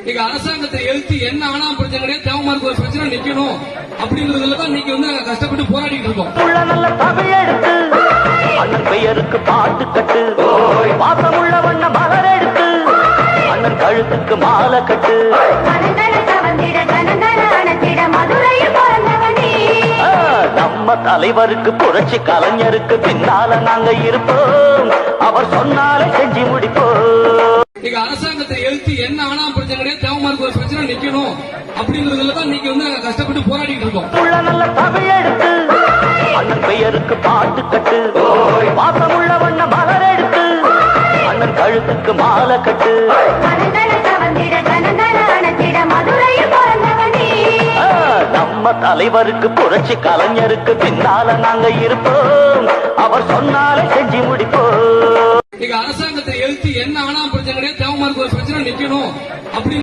எங்க அரசாங்கத்தை எழுத்து என்ன ஆனா பிரச்சனை கிடையாது, தேவமாருக்கு ஒரு பிரச்சனை நிக்கணும் அப்படிங்கறதுல தான் இன்னைக்கு நாங்க கஷ்டப்பட்டு போராடிட்டு இருக்கோம். நல்ல தமிழெடுத்து அண்ணன் பெயருக்கு பாட்டு கட்டு, பாசமுள்ள வண்ண மலர் எடுத்து அண்ணன் கழுத்துக்கு மாலை கட்டு. நம்ம தலைவருக்கு புரட்சி கலைஞருக்கு பின்னால நாங்க இருப்போம், அவர் சொன்னாலே செஞ்சு முடிப்போம். எங்க அரசாங்கத்தை எழுத்து என்ன ஆனா பிரச்சனை கிடையாது, தேவமாருக்கு ஒரு பிரச்சனை நிக்கணும் அப்படிங்கறதுல தான் இன்னைக்கு நாங்க கஷ்டப்பட்டு போராடிட்டு இருக்கோம். நல்ல தமிழெடுத்து அண்ணன் பெயருக்கு பாட்டு கட்டு, பாசமுள்ள வண்ண மலர் எடுத்து அண்ணன் கழுத்துக்கு மாலை கட்டு. நம்ம தலைவருக்கு புரட்சி கலைஞருக்கு பின்னால நாங்க இருப்போம், அவர் சொன்னாலே செஞ்சு முடிப்போம். எங்க அரசாங்கத்தை எழுத்து என்ன ஆனா பிரச்சனை கிடையாது, தேவமாருக்கு ஒரு பிரச்சனை நிக்கணும் அப்படி